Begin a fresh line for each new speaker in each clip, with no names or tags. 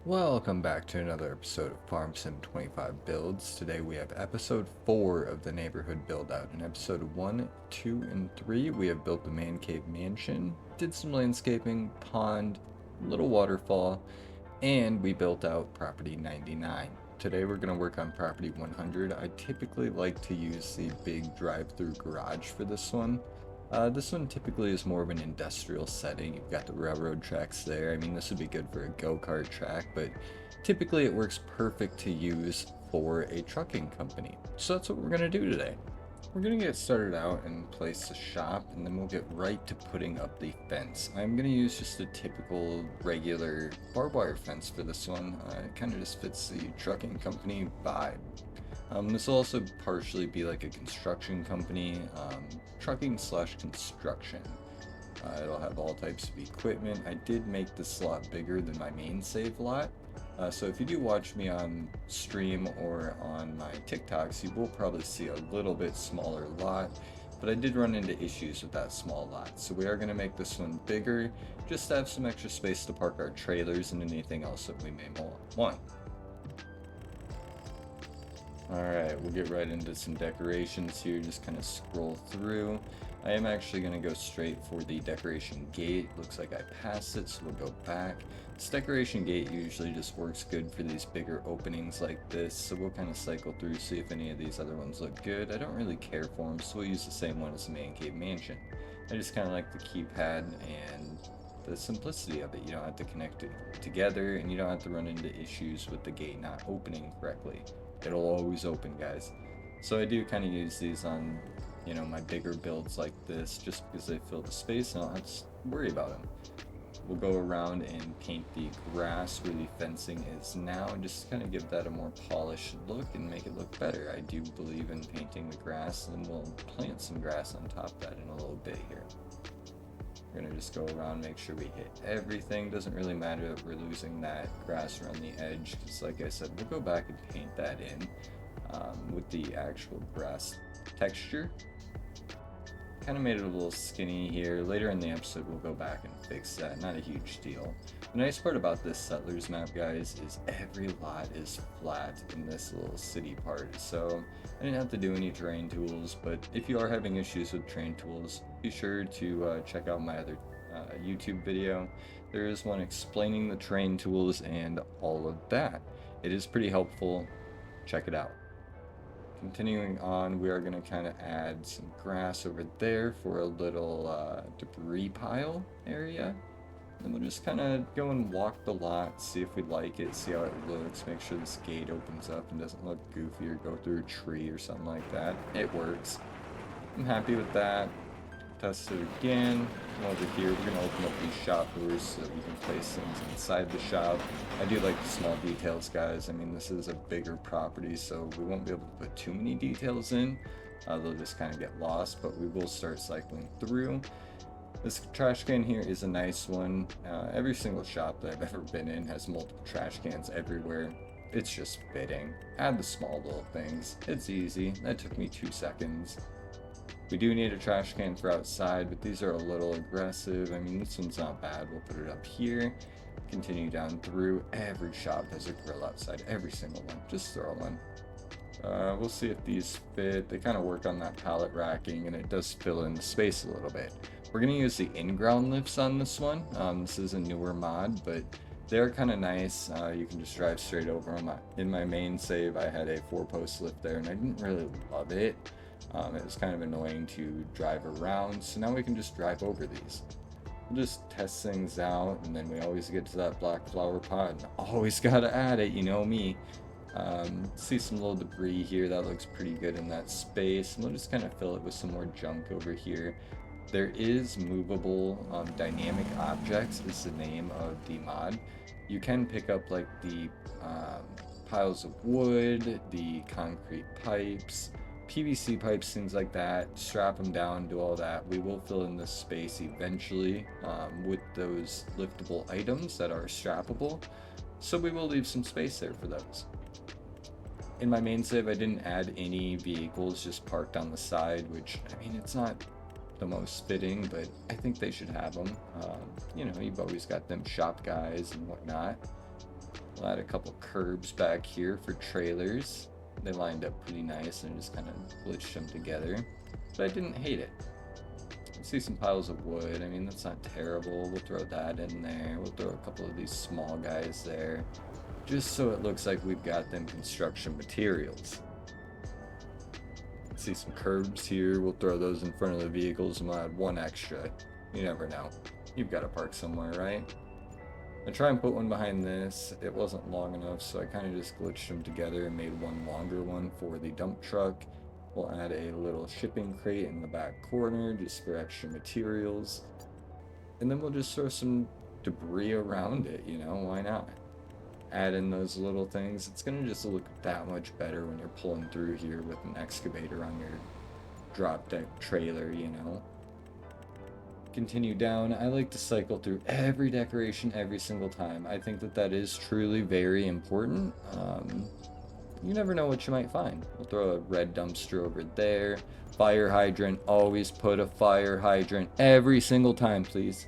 Welcome back to another episode of Farmsim25Builds. Today we have episode 4 of the neighborhood build out. In episode 1, 2, and 3 we have built the man cave mansion, did some landscaping, pond, little waterfall, and we built out property 99. Today we're going to work on property 100. I typically like to use the big drive-through garage for this one. This one typically is more of an industrial setting. You've got the railroad tracks there. I mean, this would be good for a go-kart track, but typically it works perfect to use for a trucking company. So that's what we're going to do today. We're going to get started out and place the shop, and then we'll get right to putting up the fence. I'm going to use just a typical regular barbed wire fence for this one. It kind of just fits the trucking company vibe. This will also partially be like a construction company, trucking slash construction. It'll have all types of equipment. I did make this lot bigger than my main save lot. So if you do watch me on stream or on my TikToks, you will probably see a little bit smaller lot, but I did run into issues with that small lot. So we are going to make this one bigger, just to have some extra space to park our trailers and anything else that we may want. Alright, we'll get right into some decorations here, just kind of scroll through. I am actually going to go straight for the decoration gate. Looks like I passed it, so we'll go back. This decoration gate usually just works good for these bigger openings like this, so we'll kind of cycle through, see if any of these other ones look good. I don't really care for them, so we'll use the same one as the man cave mansion. I just kind of like the keypad and the simplicity of it. You don't have to connect it together, and you don't have to run into issues with the gate not opening correctly. It'll always open, guys. So I do kind of use these on, my bigger builds like this, just because they fill the space and I don't have to worry about them. We'll go around and paint the grass where the fencing is now, and just kind of give that a more polished look and make it look better. I do believe in painting the grass, and we'll plant some grass on top of that in a little bit here. We're gonna just go around, make sure we hit everything. Doesn't really matter that we're losing that grass around the edge, because like I said, we'll go back and paint that in with the actual grass texture. Kind of made it a little skinny here. Later in the episode, we'll go back and fix that. Not a huge deal. The nice part about this settlers map, guys, is every lot is flat in this little city part. So I didn't have to do any terrain tools, but if you are having issues with terrain tools, be sure to check out my other YouTube video. There is one explaining the terrain tools and all of that. It is pretty helpful. Check it out. Continuing on, we are going to kind of add some grass over there for a little debris pile area. And we'll just kind of go and walk the lot, see if we like it, see how it looks, make sure this gate opens up and doesn't look goofy or go through a tree or something like that. It works. I'm happy with that. Test it again. Over here, we're going to open up these shop doors so that we can place things inside the shop. I do like the small details, guys. I mean, this is a bigger property, so we won't be able to put too many details in. They'll just kind of get lost, but we will start cycling through. This trash can here is a nice one. Every single shop that I've ever been in has multiple trash cans everywhere. It's just fitting. Add the small little things. It's easy. That took me 2 seconds. We do need a trash can for outside, but these are a little aggressive. I mean, this one's not bad. We'll put it up here. Continue down through. Every shop has a grill outside. Every single one. Just throw one. We'll see if these fit. They kind of work on that pallet racking, and it does fill in the space a little bit. We're going to use the in-ground lifts on this one. This is a newer mod, but they're kind of nice. You can just drive straight over them. In my main save, I had a 4-post lift there, and I didn't really love it. It was kind of annoying to drive around, so now we can just drive over these. We'll just test things out, and then we always get to that black flower pot, and always gotta add it, you know me. See some little debris here, that looks pretty good in that space, and we'll just kind of fill it with some more junk over here. There is movable dynamic objects is the name of the mod. You can pick up like the piles of wood, the concrete pipes, PVC pipes, things like that, strap them down, do all that. We will fill in this space eventually with those liftable items that are strappable, so we will leave some space there for those. In my main save, I didn't add any vehicles, just parked on the side, which, I mean, it's not the most fitting, but I think they should have them. You've always got them shop guys and whatnot. We'll add a couple curbs back here for trailers. They lined up pretty nice and just kind of glitched them together. But I didn't hate it. See some piles of wood. I mean, that's not terrible. We'll throw that in there. We'll throw a couple of these small guys there, just so it looks like we've got them construction materials. See some curbs here. We'll throw those in front of the vehicles and we'll add one extra. You never know. You've got to park somewhere, right? I try and put one behind this. It wasn't long enough, so I kind of just glitched them together and made one longer one for the dump truck. We'll add a little shipping crate in the back corner just for extra materials. And then we'll just throw some debris around it, you know, why not? Add in those little things. It's going to just look that much better when you're pulling through here with an excavator on your drop deck trailer, you know. Continue down. I like to cycle through every decoration every single time. I think that that is truly very important. You never know what you might find. We'll throw a red dumpster over there. Fire hydrant. Always put a fire hydrant every single time, please.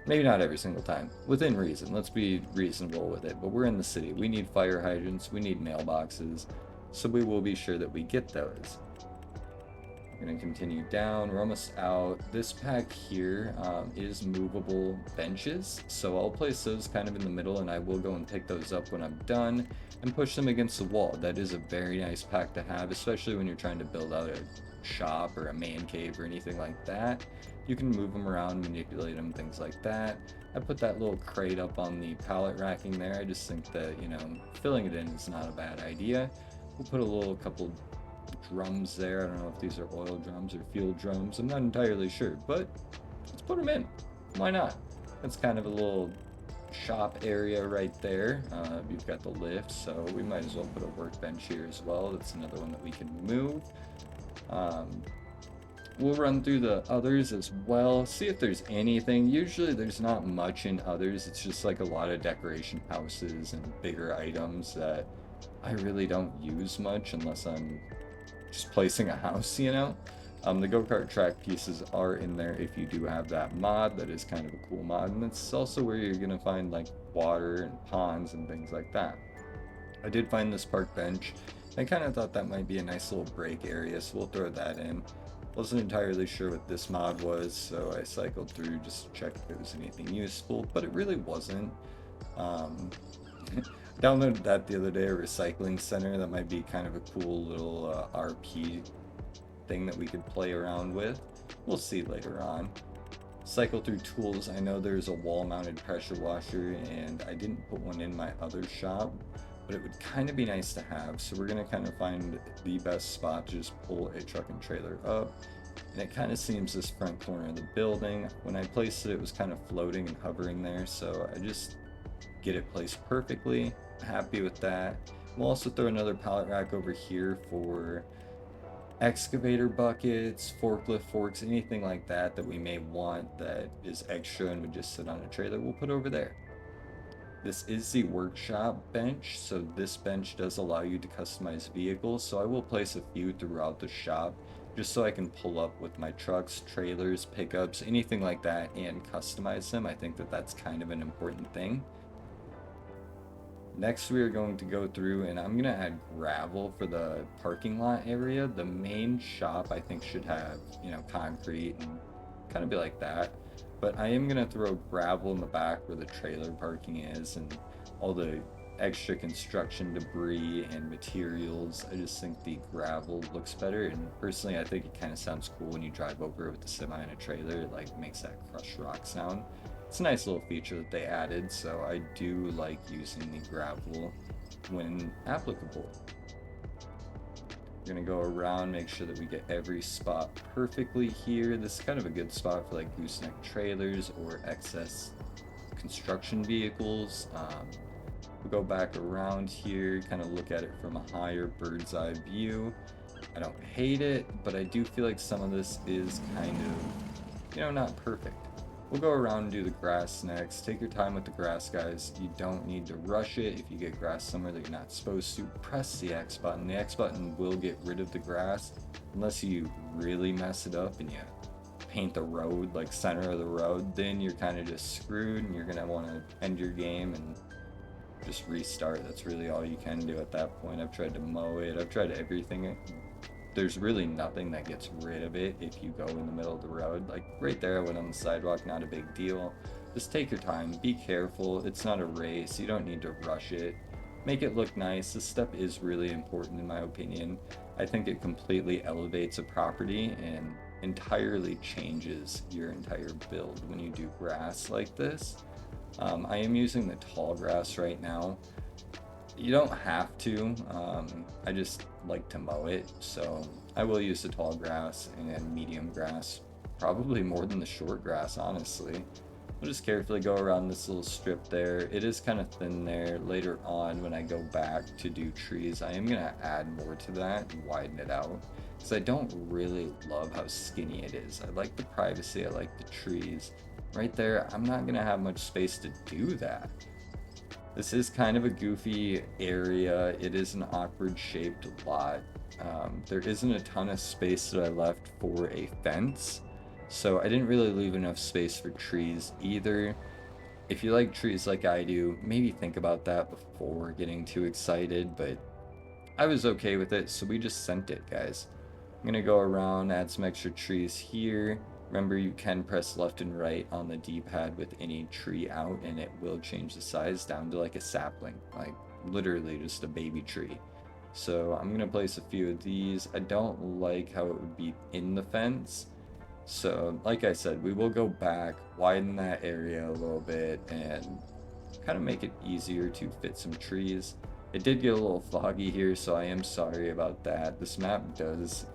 Maybe not every single time. Within reason. Let's be reasonable with it. But we're in the city. We need fire hydrants. We need mailboxes. So we will be sure that we get those. We're going to continue down. We're almost out. This pack here is movable benches. So I'll place those kind of in the middle and I will go and pick those up when I'm done and push them against the wall. That is a very nice pack to have, especially when you're trying to build out a shop or a man cave or anything like that. You can move them around, manipulate them, things like that. I put that little crate up on the pallet racking there. I just think that, you know, filling it in is not a bad idea. We'll put a couple drums there. I don't know if these are oil drums or fuel drums. I'm not entirely sure, but let's put them in. Why not? That's kind of a little shop area right there. You've got the lift, so we might as well put a workbench here as well. That's another one that we can move. We'll run through the others as well, see if there's anything. Usually there's not much in others. It's just like a lot of decoration houses and bigger items that I really don't use much unless I'm just placing a house, you know. The go-kart track pieces are in there if you do have that mod. That is kind of a cool mod, and it's also where you're gonna find like water and ponds and things like that. I did find this park bench. I kind of thought that might be a nice little break area, so we'll throw that in. Wasn't entirely sure what this mod was, so I cycled through just to check if it was anything useful, but it really wasn't. Downloaded that the other day, a recycling center. That might be kind of a cool little RP thing that we could play around with. We'll see later on. Cycle through tools. I know there's a wall-mounted pressure washer, and I didn't put one in my other shop, but it would kind of be nice to have. So we're going to kind of find the best spot to just pull a truck and trailer up. And it kind of seems this front corner of the building. When I placed it, it was kind of floating and hovering there, so I just get it placed perfectly. Happy with that. We'll also throw another pallet rack over here for excavator buckets, forklift forks, anything like that that we may want that is extra and would just sit on a trailer. We'll put over there. This is the workshop bench, so this bench does allow you to customize vehicles, so I will place a few throughout the shop just so I can pull up with my trucks, trailers, pickups, anything like that, and customize them. I think that that's kind of an important thing. Next, we are going to go through and I'm going to add gravel for the parking lot area. The main shop, I think, should have, you know, concrete and kind of be like that. But I am going to throw gravel in the back where the trailer parking is and all the extra construction debris and materials. I just think the gravel looks better. And personally, I think it kind of sounds cool when you drive over it with the semi and a trailer. It like makes that crushed rock sound. It's a nice little feature that they added, so I do like using the gravel when applicable. We're gonna go around, make sure that we get every spot perfectly here. This is kind of a good spot for like gooseneck trailers or excess construction vehicles. We'll go back around here, kind of look at it from a higher bird's eye view. I don't hate it, but I do feel like some of this is kind of, you know, not perfect. We'll go around and do the grass next. Take your time with the grass, guys. You don't need to rush it. If you get grass somewhere that you're not supposed to, press the X button. The X button will get rid of the grass unless you really mess it up and you paint the road like center of the road. Then you're kind of just screwed and you're going to want to end your game and just restart. That's really all you can do at that point. I've tried to mow it, I've tried everything. There's really nothing that gets rid of it if you go in the middle of the road. Like right there, I went on the sidewalk, not a big deal. Just take your time, be careful. It's not a race, you don't need to rush it. Make it look nice. This step is really important in my opinion. I think it completely elevates a property and entirely changes your entire build when you do grass like this. I am using the tall grass right now. You don't have to, I just like to mow it, so I will use the tall grass and medium grass, probably more than the short grass, honestly. I'll just carefully go around this little strip there. It is kind of thin there. Later on, when I go back to do trees, I am going to add more to that and widen it out, because I don't really love how skinny it is. I like the privacy, I like the trees. Right there, I'm not going to have much space to do that. This is kind of a goofy area. It is an awkward shaped lot. There isn't a ton of space that I left for a fence, so I didn't really leave enough space for trees either. If you like trees like I do, maybe think about that before getting too excited, but I was okay with it, so we just sent it, guys. I'm gonna go around, add some extra trees here. Remember, you can press left and right on the D-pad with any tree out, and it will change the size down to like a sapling, like literally just a baby tree. So I'm gonna place a few of these. I don't like how it would be in the fence. So like I said, we will go back, widen that area a little bit, and kind of make it easier to fit some trees. It did get a little foggy here, so I am sorry about that. This map does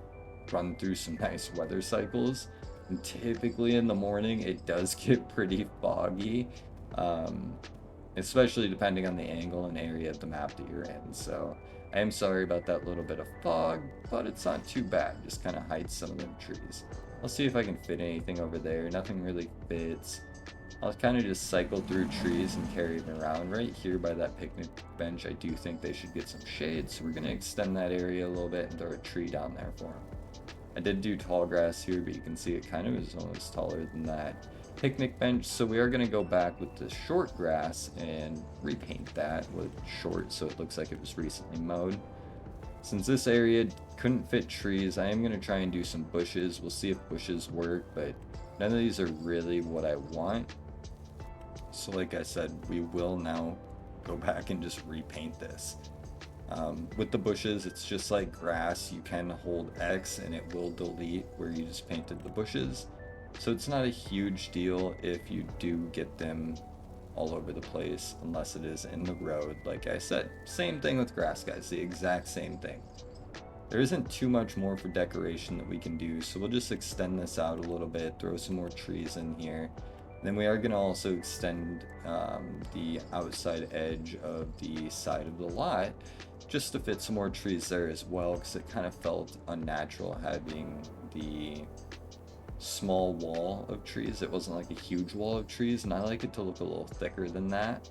run through some nice weather cycles. And typically in the morning it does get pretty foggy, especially depending on the angle and area of the map that you're in. So I am sorry about that little bit of fog, but it's not too bad. Just kind of hides some of them trees. I'll see if I can fit anything over there. Nothing really fits. I'll kind of just cycle through trees and carry them around. Right here by that picnic bench, I do think they should get some shade, so we're going to extend that area a little bit and throw a tree down there for them. I did do tall grass here, but you can see it kind of is almost taller than that picnic bench. So we are going to go back with the short grass and repaint that with short so it looks like it was recently mowed. Since this area couldn't fit trees, I am going to try and do some bushes. We'll see if bushes work, but none of these are really what I want. So like I said, we will now go back and just repaint this. With the bushes, it's just like grass. You can hold X and it will delete where you just painted the bushes. So it's not a huge deal if you do get them all over the place, unless it is in the road, like I said. Same thing with grass, guys, the exact same thing. There isn't too much more for decoration that we can do, so we'll just extend this out a little bit, throw some more trees in here. Then we are going to also extend the outside edge of the side of the lot just to fit some more trees there as well, because it kind of felt unnatural having the small wall of trees. It wasn't like a huge wall of trees, and I like it to look a little thicker than that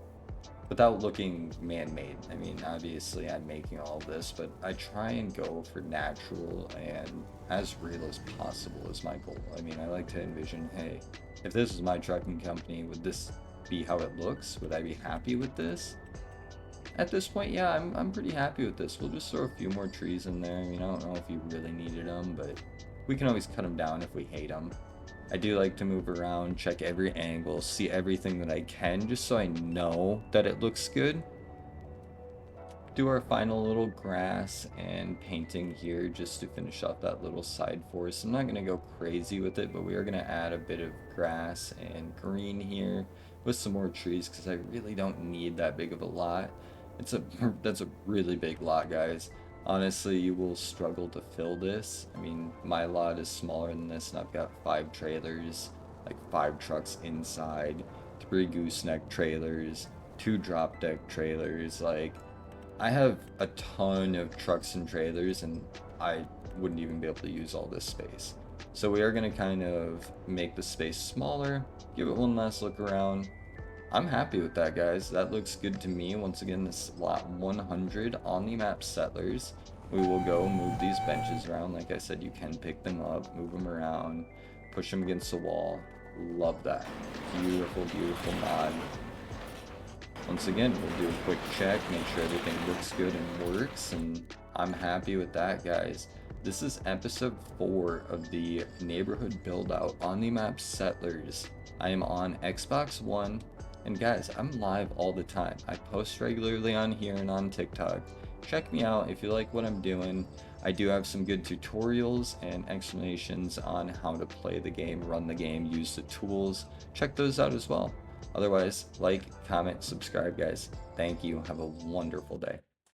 without looking man-made. I mean, obviously I'm making all of this, but I try and go for natural and as real as possible is my goal. I mean, I like to envision, hey, if this was my trucking company, would this be how it looks? Would I be happy with this? At this point, yeah, I'm pretty happy with this. We'll just throw a few more trees in there. I mean, I don't know if you really needed them, but we can always cut them down if we hate them. I do like to move around, check every angle, see everything that I can, just so I know that it looks good. Do our final little grass and painting here just to finish off that little side forest. I'm not going to go crazy with it, but we are going to add a bit of grass and green here with some more trees, because I really don't need that big of a lot. That's a really big lot, guys. Honestly, you will struggle to fill this. I mean, my lot is smaller than this, and I've got 5 trailers, like 5 trucks inside, 3 gooseneck trailers, 2 drop deck trailers. Like, I have a ton of trucks and trailers, and I wouldn't even be able to use all this space. So we are going to kind of make the space smaller, give it one last look around. I'm happy with that, guys. That looks good to me. Once again, this lot 100 on the map Settlers. We will go move these benches around. Like I said, you can pick them up, move them around, push them against the wall. Love that. Beautiful, beautiful mod. Once again, we'll do a quick check, make sure everything looks good and works, and I'm happy with that, guys. This is episode 4 of the neighborhood build out on the map Settlers. I am on Xbox One, and guys, I'm live all the time. I post regularly on here and on TikTok. Check me out if you like what I'm doing. I do have some good tutorials and explanations on how to play the game, run the game, use the tools. Check those out as well. Otherwise, like, comment, subscribe, guys. Thank you. Have a wonderful day.